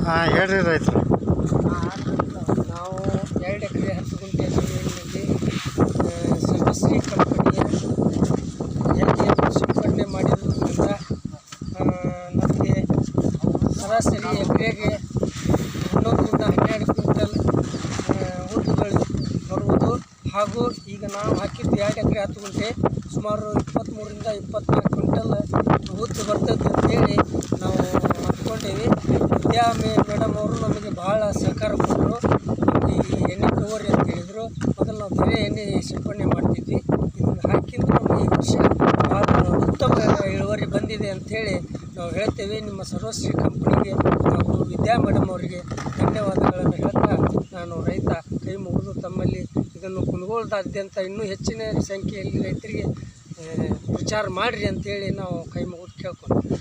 ಹೇಳ್ರಿ ರೈತರು. ನಾವು 2 ಎಕರೆ 10 ಗುಂಟೆ ಜಮೀನಿನಲ್ಲಿ ಸರ್ವಶ್ರೀ ಕಂಪನಿಯ ಎಣ್ಣೆಯನ್ನು ಸಿಂಪಡಣೆ ಮಾಡಿರುವುದರಿಂದ ನಮಗೆ ಸರಾಸರಿ ಎಕರೆಗೆ 11ರಿಂದ 12 ಕ್ವಿಂಟಲ್ ಉದ್ದುಗಳು ಬರುವುದು. ಹಾಗೂ ಈಗ ನಾವು ಹಾಕಿದ್ದು 2 ಎಕರೆ 10 ಗುಂಟೆ ಸುಮಾರು 23ರಿಂದ 24 ಕ್ವಿಂಟಲ್ ಉದ್ದು ಬರ್ತದೆ ಅಂತೇಳಿ ನಾವು ಅಂದ್ಕೊಂಡೇವಿ. ವಿದ್ಯಾ ಮೇಡಮ್ ಅವರು ನಮಗೆ ಭಾಳ ಸಹಕಾರ ಕೊಟ್ಟರು. ಈ ಎಣ್ಣೆ ತಗೋರಿ ಅಂತ ಹೇಳಿದರು. ಮೊದಲು ನಾವು ಬೇರೆ ಎಣ್ಣೆ ಸಿಂಪಡಣೆ ಮಾಡ್ತಿದ್ವಿ. ಇದನ್ನು ಹಾಕಿದ್ದು ನಮಗೆ ಈ ವರ್ಷ ಭಾಳ ಉತ್ತಮ ಇಳುವರಿ ಬಂದಿದೆ ಅಂಥೇಳಿ ನಾವು ಹೇಳ್ತೇವೆ. ನಿಮ್ಮ ಸರ್ವಶ್ರೀ ಕಂಪನಿಗೆ ಹಾಗೂ ವಿದ್ಯಾ ಮೇಡಮ್ ಅವರಿಗೆ ಧನ್ಯವಾದಗಳನ್ನು ಹೇಳ್ತಾ ನಾನು ರೈತ ಕೈ ಮುಗಿದು ತಮ್ಮಲ್ಲಿ ಇದನ್ನು ಕುಂದಗೋಳದಾದ್ಯಂತ ಇನ್ನೂ ಹೆಚ್ಚಿನ ಸಂಖ್ಯೆಯಲ್ಲಿ ರೈತರಿಗೆ ವಿಚಾರ ಮಾಡಿರಿ ಅಂತೇಳಿ ನಾವು ಕೈ ಮುಗಿದು ಕೇಳ್ಕೊತೀವಿ.